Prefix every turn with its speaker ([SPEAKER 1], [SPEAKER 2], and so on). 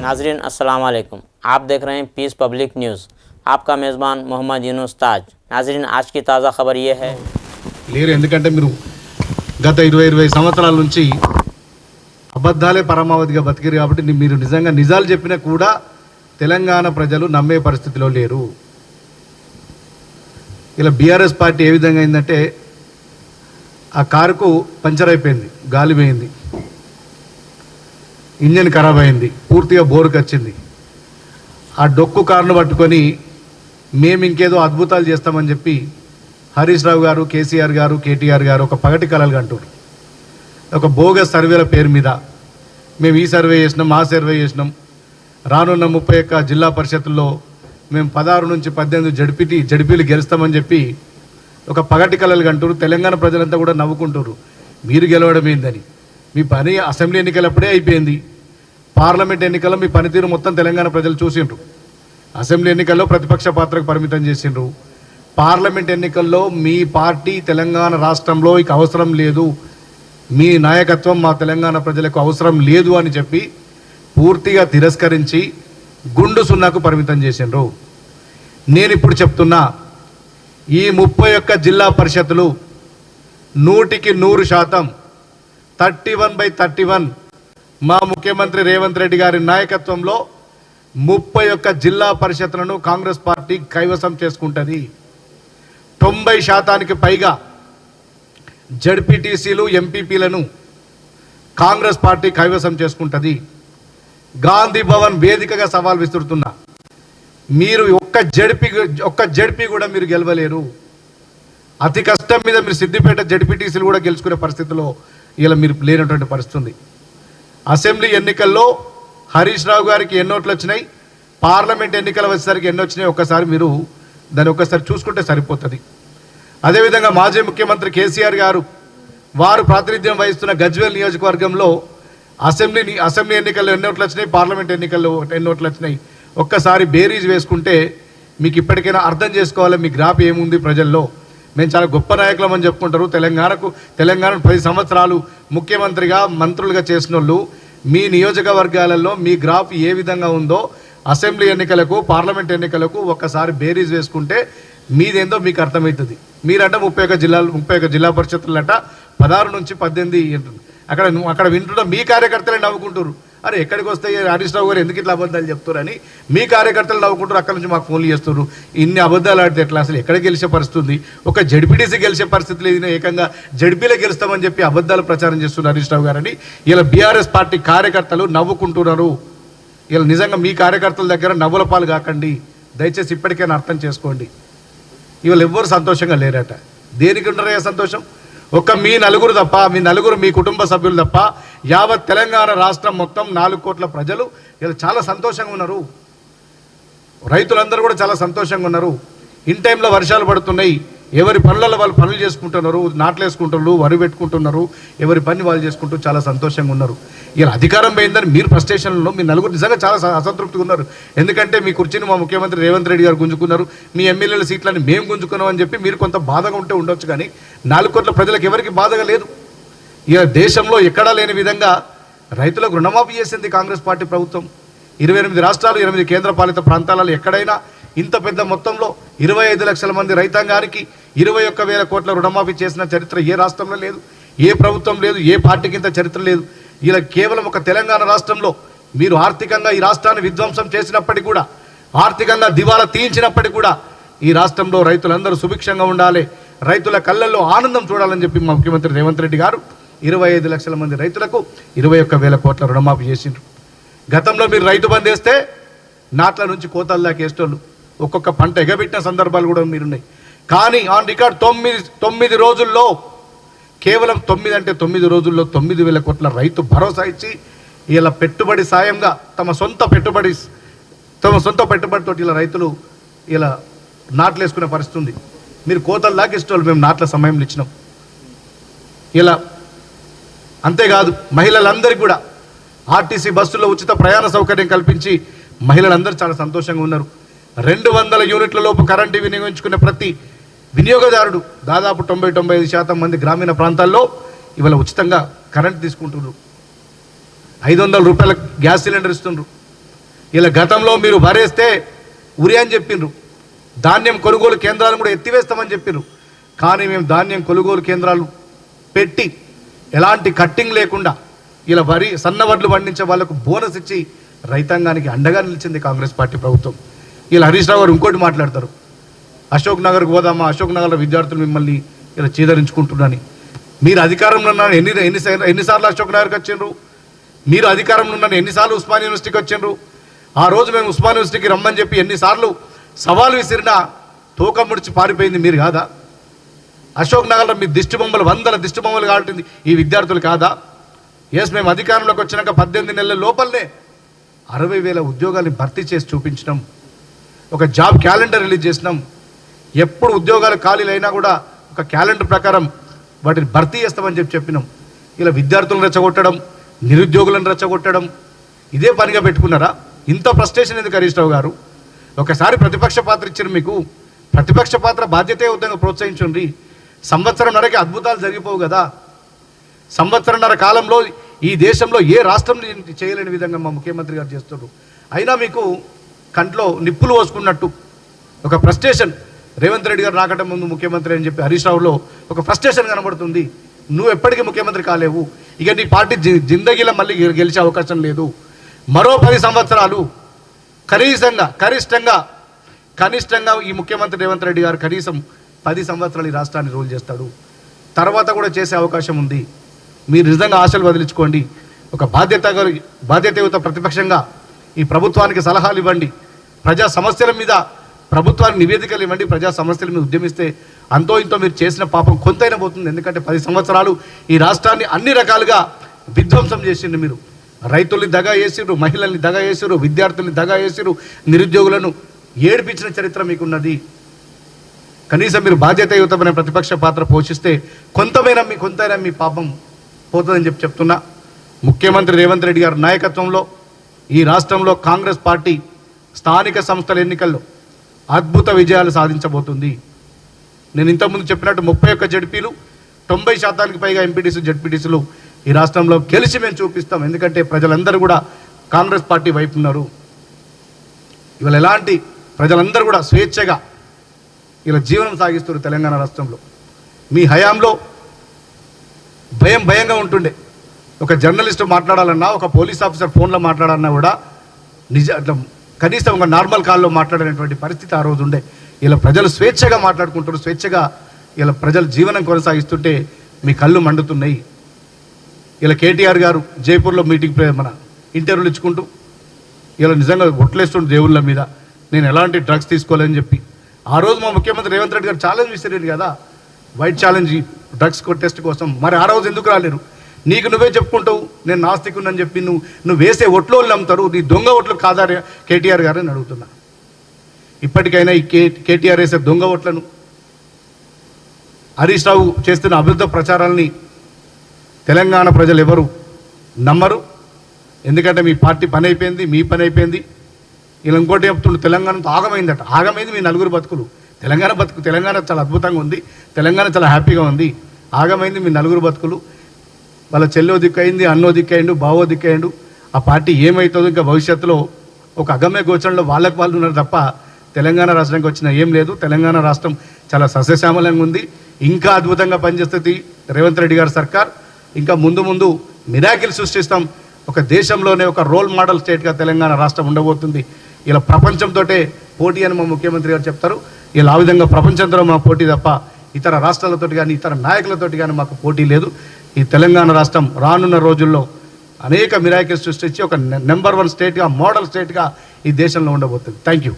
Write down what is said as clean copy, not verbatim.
[SPEAKER 1] नाजरीन अस्सलाम वालेकुम। आप देख रहे हैं पीस पब्लिक न्यूज़। आपका मेज़बान मोहम्मद यूनुस ताज। नाजरीन आज की ताज़ा खबर ये है
[SPEAKER 2] లేరు ఎందుకంటే మీరు గత 20 సంవత్సరాల నుంచి అబద్ధాలే పరమావధిగా బతికిరు కాబట్టి మీరు నిజంగా నిజాలు చెప్పినా కూడా తెలంగాణ ప్రజలు నమ్మే పరిస్థితిలో లేరు. ఇలా బీఆర్ఎస్ పార్టీ ఏ విధంగా అయిందంటే ఆ కారుకు పంచర్ అయిపోయింది, గాలి పోయింది, ఇంజన్ ఖరాబ్ అయింది, పూర్తిగా బోరుకు వచ్చింది. ఆ డొక్కు కారును పట్టుకొని మేము ఇంకేదో అద్భుతాలు చేస్తామని చెప్పి హరీష్ రావు గారు, కేసీఆర్ గారు, కేటీఆర్ గారు ఒక పగటి కలలు అంటారు. ఒక బోగస్ సర్వేల పేరు మీద మేము ఈ సర్వే చేసినాం, ఆ సర్వే చేసినాం, రానున్న 31 జిల్లా పరిషత్తుల్లో మేము 16 నుంచి 18 జడ్పీలు గెలుస్తామని చెప్పి ఒక పగటి కలలు అంటారు. తెలంగాణ ప్రజలంతా కూడా నవ్వుకుంటారు మీరు గెలవడం ఏందని. మీ పని అసెంబ్లీ ఎన్నికలప్పుడే అయిపోయింది. పార్లమెంట్ ఎన్నికల్లో మీ పనితీరు మొత్తం తెలంగాణ ప్రజలు చూసిండ్రు. అసెంబ్లీ ఎన్నికల్లో ప్రతిపక్ష పాత్రకు పరిమితం చేసిండ్రు. పార్లమెంట్ ఎన్నికల్లో మీ పార్టీ తెలంగాణ రాష్ట్రంలో ఇక అవసరం లేదు, మీ నాయకత్వం మా తెలంగాణ ప్రజలకు అవసరం లేదు అని చెప్పి పూర్తిగా తిరస్కరించి గుండు సున్నాకు పరిమితం చేసిండ్రు. నేను ఇప్పుడు చెప్తున్నా, ఈ 31 జిల్లా పరిషత్తులు 100కి 100% 31/31 మా ముఖ్యమంత్రి రేవంత్ రెడ్డి గారి నాయకత్వంలో 31 జిల్లా పరిషత్తులను కాంగ్రెస్ పార్టీ కైవసం చేసుకుంటుంది. 90% పైగా జడ్పీటీసీలు, ఎంపీపీలను కాంగ్రెస్ పార్టీ కైవసం చేసుకుంటుంది. గాంధీ భవన్ వేదికగా సవాల్ విసురుతున్నా, మీరు ఒక్క జడ్పీ కూడా మీరు గెలవలేరు. అతి కష్టం మీద మీరు సిద్దిపేట జడ్పీటీసీలు కూడా గెలుచుకునే పరిస్థితిలో ఇలా మీరు లేనటువంటి పరిస్థితి ఉంది. అసెంబ్లీ ఎన్నికల్లో హరీష్ రావు గారికి ఎన్ని ఓట్లు వచ్చినాయి, పార్లమెంట్ ఎన్నికలు వచ్చేసరికి ఎన్ని వచ్చినాయి ఒక్కసారి మీరు దాన్ని ఒక్కసారి చూసుకుంటే సరిపోతుంది. అదేవిధంగా మాజీ ముఖ్యమంత్రి కేసీఆర్ గారు వారు ప్రాతినిధ్యం వహిస్తున్న గజ్వేల్ నియోజకవర్గంలో అసెంబ్లీ ఎన్నికల్లో ఎన్ని ఓట్లు వచ్చినాయి, పార్లమెంట్ ఎన్నికల్లో ఎన్ని ఓట్లు వచ్చినాయి ఒక్కసారి బేరీజ్ వేసుకుంటే మీకు ఇప్పటికైనా అర్థం చేసుకోవాలి మీ గ్రాఫ్ ఏముంది ప్రజల్లో. మేము చాలా గొప్ప నాయకులం అని చెప్పుకుంటారు. తెలంగాణను 10 సంవత్సరాలు ముఖ్యమంత్రిగా, మంత్రులుగా చేసిన వాళ్ళు మీ నియోజకవర్గాలలో మీ గ్రాఫ్ ఏ విధంగా ఉందో అసెంబ్లీ ఎన్నికలకు, పార్లమెంట్ ఎన్నికలకు ఒక్కసారి బేరీజ్ వేసుకుంటే మీదేందో మీకు అర్థమవుతుంది. మీరంటే 31 జిల్లా పరిషత్తులట 16 నుంచి 18 అక్కడ వింటున్న మీ కార్యకర్తలే నవ్వుకుంటారు. అరే ఎక్కడికి వస్తాయి హరీష్ రావు గారు ఎందుకు ఇట్లా అబద్ధాలు చెప్తారని మీ కార్యకర్తలు నవ్వుకుంటారు. అక్కడ నుంచి మాకు ఫోన్లు చేస్తారు. ఇన్ని అబద్ధాలు ఆడితే ఎట్లా, అసలు ఎక్కడ గెలిచే పరిస్థితి, ఒక జడ్పీటీసీ గెలిచే పరిస్థితి లేదు, ఏకంగా జడ్పీలో గెలుస్తామని చెప్పి అబద్ధాలు ప్రచారం చేస్తున్నారు హరీష్ రావు గారని ఇలా బీఆర్ఎస్ పార్టీ కార్యకర్తలు నవ్వుకుంటున్నారు. ఇలా నిజంగా మీ కార్యకర్తల దగ్గర నవ్వుల పాలు కాకండి, దయచేసి ఇప్పటికైనా అర్థం చేసుకోండి. ఇవాళ ఎవ్వరు సంతోషంగా లేరట. దేనికి ఉంటారయ్యా సంతోషం? మీ నలుగురు తప్ప, మీ కుటుంబ సభ్యులు తప్ప యావత్ తెలంగాణ రాష్ట్రం మొత్తం 4 కోట్ల ప్రజలు ఇలా చాలా సంతోషంగా ఉన్నారు. రైతులందరూ కూడా చాలా సంతోషంగా ఉన్నారు. ఇన్ టైంలో వర్షాలు పడుతున్నాయి, ఎవరి పనులలో వాళ్ళు పనులు చేసుకుంటున్నారు, నాట్లు వేసుకుంటున్నారు, వరి పెట్టుకుంటున్నారు, ఎవరి పని వాళ్ళు చేసుకుంటూ చాలా సంతోషంగా ఉన్నారు. ఇలా అధికారం పోయిందని మీరు ఫ్రస్ట్రేషన్లో మీ నలుగురు నిజంగా చాలా అసంతృప్తిగా ఉన్నారు. ఎందుకంటే మీ కుర్చీని మా ముఖ్యమంత్రి రేవంత్ రెడ్డి గారు గుంజుకున్నారు, మీ ఎమ్మెల్యేల సీట్లని మేము గుంజుకున్నాం అని చెప్పి మీరు కొంత బాధగా ఉంటే ఉండొచ్చు. కానీ 4 కోట్ల ప్రజలకు ఎవరికి బాధగా లేదు. ఇక దేశంలో ఎక్కడా లేని విధంగా రైతులకు రుణమాఫీ చేసింది కాంగ్రెస్ పార్టీ ప్రభుత్వం. 28 రాష్ట్రాలు, 8 కేంద్ర పాలిత ప్రాంతాలలో ఎక్కడైనా ఇంత పెద్ద మొత్తంలో 25 లక్షల మంది రైతాంగానికి 21,000 కోట్ల రుణమాఫీ చేసిన చరిత్ర ఏ రాష్ట్రంలో లేదు, ఏ ప్రభుత్వం లేదు, ఏ పార్టీకి ఇంత చరిత్ర లేదు. ఇలా కేవలం ఒక తెలంగాణ రాష్ట్రంలో మీరు ఆర్థికంగా ఈ రాష్ట్రాన్ని విధ్వంసం చేసినప్పటికీ కూడా, ఆర్థికంగా దివాలా తీయించినప్పటికీ కూడా ఈ రాష్ట్రంలో రైతులందరూ సుభిక్షంగా ఉండాలి, రైతుల కళ్ళల్లో ఆనందం చూడాలని చెప్పి మా ముఖ్యమంత్రి రేవంత్ రెడ్డి గారు 25 లక్షల మంది రైతులకు 21,000 కోట్ల రుణమాఫీ చేసిండ్రు. గతంలో మీరు రైతు బంద్ వేస్తే నాట్ల నుంచి కోతల దాకా వేసేటోళ్ళు, ఒక్కొక్క పంట ఎగబెట్టిన సందర్భాలు కూడా మీరున్నాయి. కానీ ఆన్ రికార్డ్ 9 రోజుల్లో, కేవలం 9 రోజుల్లో 9,000 కోట్ల రైతు భరోసా ఇచ్చి ఇలా పెట్టుబడి సాయంగా తమ సొంత పెట్టుబడితో ఇలా రైతులు ఇలా నాట్లు వేసుకునే పరిస్థితి ఉంది. మీరు కోతలు దాకా ఇష్టోళ్ళు, మేము నాట్ల సమయంలో ఇచ్చినాం. ఇలా అంతేకాదు మహిళలందరికీ కూడా ఆర్టీసీ బస్సుల్లో ఉచిత ప్రయాణ సౌకర్యం కల్పించి మహిళలందరూ చాలా సంతోషంగా ఉన్నారు. 200 యూనిట్ల లోపు కరెంటు వినియోగించుకునే ప్రతి వినియోగదారుడు దాదాపు 90-95% మంది గ్రామీణ ప్రాంతాల్లో ఇవాళ ఉచితంగా కరెంట్ తీసుకుంటున్నారు. 500 రూపాయల గ్యాస్ సిలిండర్ ఇస్తున్నారు. ఇలా గతంలో మీరు వరేస్తే ఉరి అని చెప్పిండ్రు, ధాన్యం కొనుగోలు కేంద్రాలను కూడా ఎత్తివేస్తామని చెప్పిండ్రు. కానీ మేము ధాన్యం కొనుగోలు కేంద్రాలు పెట్టి ఎలాంటి కట్టింగ్ లేకుండా ఇలా వరి సన్నవడ్లు పండించే వాళ్ళకు బోనస్ ఇచ్చి రైతాంగానికి అండగా నిలిచింది కాంగ్రెస్ పార్టీ ప్రభుత్వం. ఇలా హరీష్ రావు గారు ఇంకోటి మాట్లాడతారు, అశోక్ నగర్కి పోదామా, అశోక్ నగర్లో విద్యార్థులు మిమ్మల్ని ఇలా చీదరించుకుంటున్నారని. మీరు అధికారంలో ఉన్నారని ఎన్నిసార్లు అశోక్ నగర్కి వచ్చిండ్రు? మీరు అధికారంలో ఉన్నారని ఎన్నిసార్లు ఉస్మానియా యూనివర్సిటీకి వచ్చిండ్రు? ఆ రోజు మేము ఉస్మానియా యూనివర్సిటీకి రమ్మని చెప్పి ఎన్నిసార్లు సవాలు విసిరినా తోక ముడిచి పారిపోయింది మీరు కాదా? అశోక్ నగర్లో మీ దిష్టి బొమ్మలు, వందల దిష్టి బొమ్మలు కాల్టింది ఈ విద్యార్థులు కాదా? ఎస్, మేము అధికారంలోకి వచ్చినాక 18 నెలల లోపలనే 60,000 ఉద్యోగాల్ని భర్తీ చేసి చూపించినాం. ఒక జాబ్ క్యాలెండర్ రిలీజ్ చేసినాం. ఎప్పుడు ఉద్యోగాలు ఖాళీలు అయినా కూడా ఒక క్యాలెండర్ ప్రకారం వాటిని భర్తీ చేస్తామని చెప్పినాం. ఇలా విద్యార్థులను రెచ్చగొట్టడం, నిరుద్యోగులను రెచ్చగొట్టడం ఇదే పనిగా పెట్టుకున్నారా? ఇంత ఫ్రస్ట్రేషన్ ఎందుకు హరీష్ రావు గారు? ఒకసారి ప్రతిపక్ష పాత్ర ఇచ్చారు మీకు, ప్రతిపక్ష పాత్ర బాధ్యతాయుతంగా ప్రోత్సహించండి. సంవత్సరంన్నరకి అద్భుతాలు జరిగిపోవు కదా. సంవత్సరంన్నర కాలంలో ఈ దేశంలో ఏ రాష్ట్రం చేయలేని విధంగా మా ముఖ్యమంత్రి గారు చేస్తున్నారు. అయినా మీకు కంట్లో నిప్పులు పోసుకున్నట్టు ఒక ఫ్రస్ట్రేషన్. రేవంత్ రెడ్డి గారు నాకంటే ముందు ముఖ్యమంత్రి అని చెప్పి హరీష్ రావులో ఒక ఫ్రస్ట్రేషన్ కనబడుతుంది. నువ్వు ఎప్పటికీ ముఖ్యమంత్రి కాలేవు, ఇక నీ పార్టీ జిందగీలో మళ్ళీ గెలిచే అవకాశం లేదు. మరో 10 సంవత్సరాలు కనిష్టంగా ఈ ముఖ్యమంత్రి రేవంత్ రెడ్డి గారు కనీసం 10 సంవత్సరాలు ఈ రాష్ట్రాన్ని రూల్ చేస్తాడు. తర్వాత కూడా చేసే అవకాశం ఉంది. మీరు నిజంగా ఆశలు వదిలించుకోండి. ఒక బాధ్యతాయుత ప్రతిపక్షంగా ఈ ప్రభుత్వానికి సలహాలు ఇవ్వండి. ప్రజా సమస్యల మీద ప్రభుత్వానికి నివేదికలు ఇవ్వండి. ప్రజా సమస్యల మీద ఉద్యమిస్తే అంతో ఇంతో మీరు చేసిన పాపం కొంతైనా పోతుంది. ఎందుకంటే 10 సంవత్సరాలు ఈ రాష్ట్రాన్ని అన్ని రకాలుగా విధ్వంసం చేసిండ్రు. మీరు రైతుల్ని దగా చేసిర్రు, మహిళల్ని దగా చేసిర్రు, విద్యార్థుల్ని దగా చేసిర్రు, నిరుద్యోగులను ఏడిపించిన చరిత్ర మీకున్నది. కనీసం మీరు బాధ్యతాయుతమైన ప్రతిపక్ష పాత్ర పోషిస్తే కొంతైనా మీ పాపం పోతుందని చెప్తున్నా. ముఖ్యమంత్రి రేవంత్ రెడ్డి గారి నాయకత్వంలో ఈ రాష్ట్రంలో కాంగ్రెస్ పార్టీ స్థానిక సంస్థల ఎన్నికల్లో అద్భుత విజయాలు సాధించబోతుంది. నేను ఇంతకుముందు చెప్పినట్టు 31 జడ్పీలు, 90% పైగా ఎంపీటీసీ జడ్పీటీసీలు ఈ రాష్ట్రంలో గెలిచి మేము చూపిస్తాం. ఎందుకంటే ప్రజలందరూ కూడా కాంగ్రెస్ పార్టీ వైపు ఉన్నారు. ఇవాళ ఎలాంటి ప్రజలందరూ కూడా స్వేచ్ఛగా ఇలా జీవనం సాగిస్తున్నారు తెలంగాణ రాష్ట్రంలో. మీ హయాంలో భయంగా ఉంటుండే. ఒక జర్నలిస్టు మాట్లాడాలన్నా, ఒక పోలీస్ ఆఫీసర్ ఫోన్లో మాట్లాడాలన్నా కూడా కనీసం ఒక నార్మల్ కాల్లో మాట్లాడేటువంటి పరిస్థితి ఆ రోజు ఉండే. ఇలా ప్రజలు స్వేచ్ఛగా మాట్లాడుకుంటారు, స్వేచ్ఛగా ఇలా ప్రజలు జీవనం కొనసాగిస్తుంటే మీ కళ్ళు మండుతున్నాయి. ఇలా కేటీఆర్ గారు జైపూర్లో మన ఇంటర్వ్యూలు ఇచ్చుకుంటూ ఇలా నిజంగా ఒట్లేస్తుండే దేవుళ్ళ మీద, నేను ఎలాంటి డ్రగ్స్ తీసుకోలేదని చెప్పి. ఆ రోజు మా ముఖ్యమంత్రి రేవంత్ రెడ్డి గారు ఛాలెంజ్ విసిరారు కదా, వైట్ ఛాలెంజ్ డ్రగ్స్ టెస్ట్ కోసం. మరి ఆ రోజు ఎందుకు రాలేరు? నీకు నువ్వే చెప్పుకుంటావు నేను నాస్తికుని చెప్పి నువ్వు వేసే ఓట్లు నమ్ముతారు, నీ దొంగ ఓట్లు కాదా కేటీఆర్ గారు అని అడుగుతున్నా. ఇప్పటికైనా ఈ కేటీఆర్ వేసే దొంగ ఓట్లను, హరీష్ రావు చేస్తున్న అభివృద్ధి ప్రచారాలని తెలంగాణ ప్రజలు ఎవరు నమ్మరు. ఎందుకంటే మీ పార్టీ పని అయిపోయింది, మీ పని అయిపోయింది. ఇలా ఇంకోటి చెప్తుండే, తెలంగాణతో ఆగమైందట. ఆగమైంది మీ నలుగురు బతుకులు. తెలంగాణ చాలా అద్భుతంగా ఉంది, తెలంగాణ చాలా హ్యాపీగా ఉంది. ఆగమైంది మీ నలుగురు బతుకులు. వాళ్ళ చెల్లో దిక్కయింది, అన్నో దిక్కయిండు, బావో దిక్కయిండు. ఆ పార్టీ ఏమవుతుందో ఇంకా భవిష్యత్తులో ఒక అగమ్య గోచరంలో వాళ్ళు ఉన్నారు తప్ప తెలంగాణ రాష్ట్రానికి వచ్చిన ఏం లేదు. తెలంగాణ రాష్ట్రం చాలా సస్యశ్యామలంగా ఉంది. ఇంకా అద్భుతంగా పనిచేస్తుంది రేవంత్ రెడ్డి గారి సర్కార్. ఇంకా ముందు మిరాకిల్ సృష్టిస్తాం. ఒక దేశంలోనే ఒక రోల్ మోడల్ స్టేట్గా తెలంగాణ రాష్ట్రం ఉండబోతుంది. ఇలా ప్రపంచంతో పోటీ అని మా ముఖ్యమంత్రి గారు చెప్తారు. ఇలా ఆ విధంగా ప్రపంచంతో మా పోటీ తప్ప ఇతర రాష్ట్రాలతో కానీ ఇతర నాయకులతోటి కానీ మాకు పోటీ లేదు. ఈ తెలంగాణ రాష్ట్రం రానున్న రోజుల్లో అనేక మిరాకిల్స్ సృష్టించి ఒక నెంబర్ 1 స్టేట్గా, మోడల్ స్టేట్గా ఈ దేశంలో ఉండబోతుంది. Thank you.